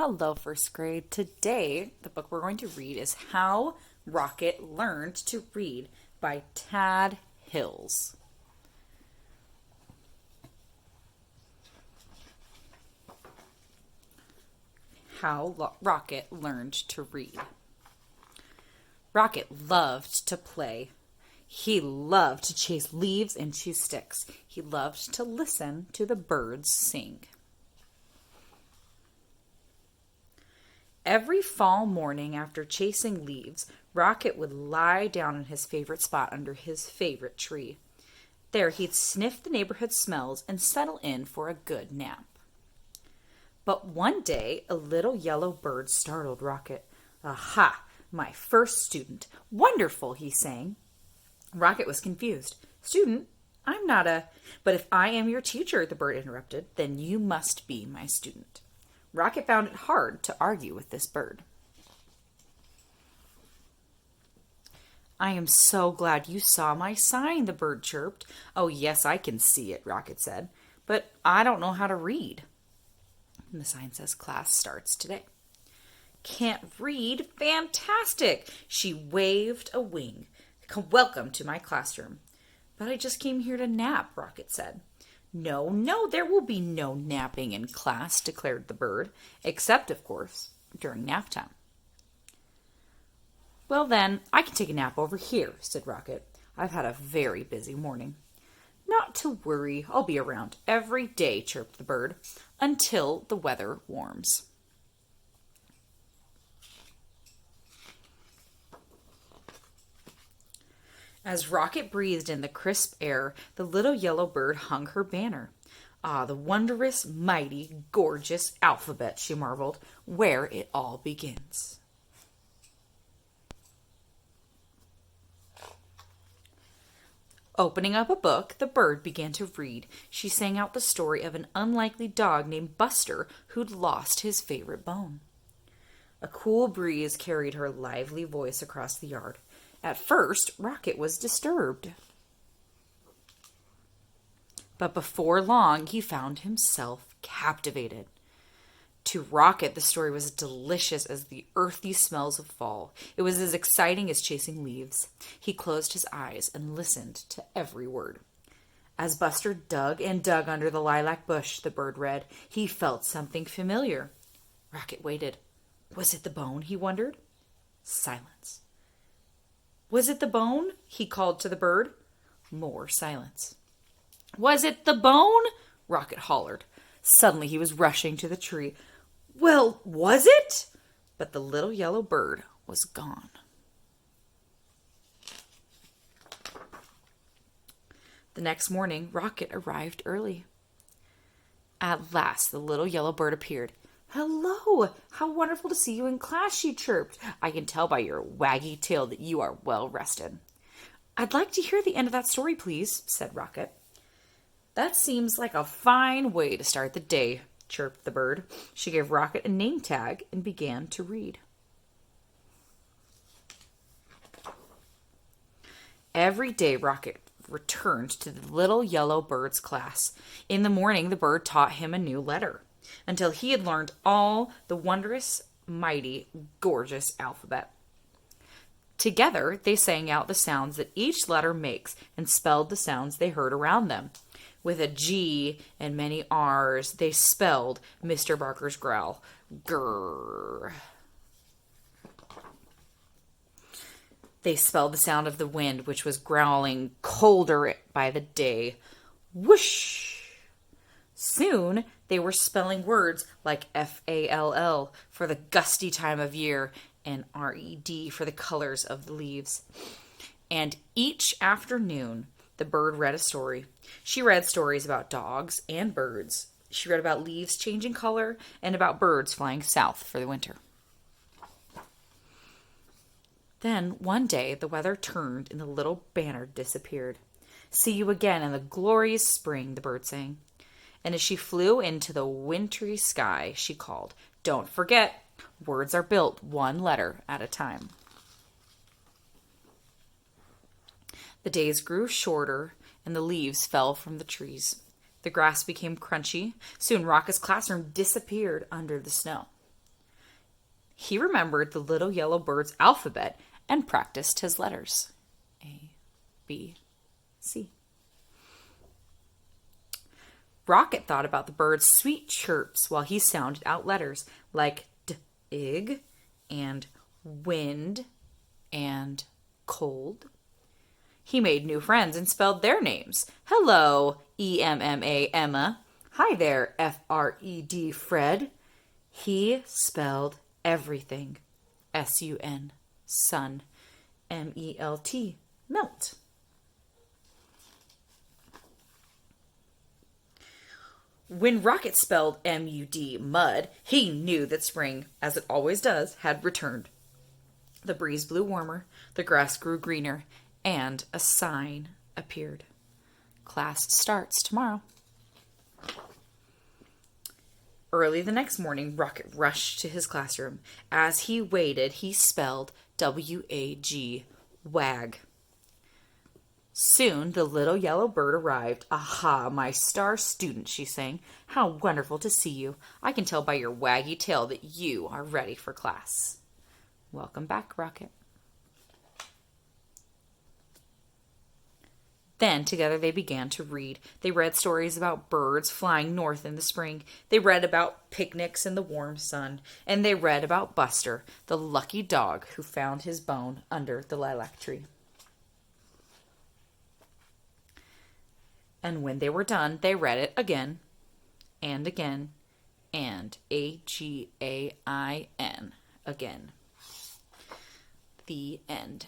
Hello, first grade. Today, the book we're going to read is How Rocket Learned to Read by Tad Hills. How Rocket Learned to Read. Rocket loved to play. He loved to chase leaves and chew sticks. He loved to listen to the birds sing. Every fall morning after chasing leaves, Rocket would lie down in his favorite spot under his favorite tree. There he'd sniff the neighborhood smells and settle in for a good nap. But one day, a little yellow bird startled Rocket. "Aha! My first student! Wonderful!" he sang. Rocket was confused. "Student? I'm not a—" "But if I am your teacher," the bird interrupted, "then you must be my student." Rocket found it hard to argue with this bird. "I am so glad you saw my sign," the bird chirped. "Oh, yes, I can see it," Rocket said, "but I don't know how to read." And the sign says, "Class starts today." "Can't read? Fantastic!" She waved a wing. "Welcome to my classroom." "But I just came here to nap," Rocket said. No, there will be no napping in class," declared the bird, "except, of course, during nap time." "Well, then, I can take a nap over here," said Rocket. "I've had a very busy morning." "Not to worry, I'll be around every day," chirped the bird, "until the weather warms." As Rocket breathed in the crisp air, the little yellow bird hung her banner. "Ah, the wondrous, mighty, gorgeous alphabet," she marveled, "where it all begins." Opening up a book, the bird began to read. She sang out the story of an unlikely dog named Buster who'd lost his favorite bone. A cool breeze carried her lively voice across the yard. At first, Rocket was disturbed. But before long, he found himself captivated. To Rocket, the story was delicious as the earthy smells of fall. It was as exciting as chasing leaves. He closed his eyes and listened to every word. As Buster dug and dug under the lilac bush, the bird read, he felt something familiar. Rocket waited. Was it the bone, he wondered? Silence. Was it the bone? He called to the bird. More silence. Was it the bone? Rocket hollered. Suddenly he was rushing to the tree. Well, was it? But the little yellow bird was gone. The next morning, Rocket arrived early. At last, the little yellow bird appeared. "Hello! How wonderful to see you in class," she chirped. "I can tell by your waggy tail that you are well rested." "I'd like to hear the end of that story, please," said Rocket. "That seems like a fine way to start the day," chirped the bird. She gave Rocket a name tag and began to read. Every day, Rocket returned to the little yellow bird's class. In the morning, the bird taught him a new letter, until he had learned all the wondrous, mighty, gorgeous alphabet. Together, they sang out the sounds that each letter makes and spelled the sounds they heard around them. With a G and many R's, they spelled Mr. Barker's growl. Grrr. They spelled the sound of the wind, which was growling colder by the day. Whoosh! Soon, they were spelling words like FALL for the gusty time of year and RED for the colors of the leaves. And each afternoon, the bird read a story. She read stories about dogs and birds. She read about leaves changing color and about birds flying south for the winter. Then, one day, the weather turned and the little banner disappeared. "See you again in the glorious spring," the bird sang. And as she flew into the wintry sky, she called, "Don't forget, words are built one letter at a time." The days grew shorter, and the leaves fell from the trees. The grass became crunchy. Soon Rocket's classroom disappeared under the snow. He remembered the little yellow bird's alphabet and practiced his letters. A, B, C. Rocket thought about the bird's sweet chirps while he sounded out letters like d, ig, and wind, and cold. He made new friends and spelled their names. Hello, EMMA, Emma. Hi there, FRED, Fred. He spelled everything. SUN, sun. MELT, melt. When Rocket spelled MUD, mud, he knew that spring, as it always does, had returned. The breeze blew warmer, the grass grew greener, and a sign appeared. Class starts tomorrow. Early the next morning, Rocket rushed to his classroom. As he waited, he spelled W-A-G, wag. Soon the little yellow bird arrived. Aha, my star student, she sang. How wonderful to see you. I can tell by your waggy tail that you are ready for class. Welcome back, Rocket. Then together they began to read. They read stories about birds flying north in the spring. They read about picnics in the warm sun. And they read about Buster, the lucky dog who found his bone under the lilac tree. And when they were done, they read it again and again and AGAIN again. The end.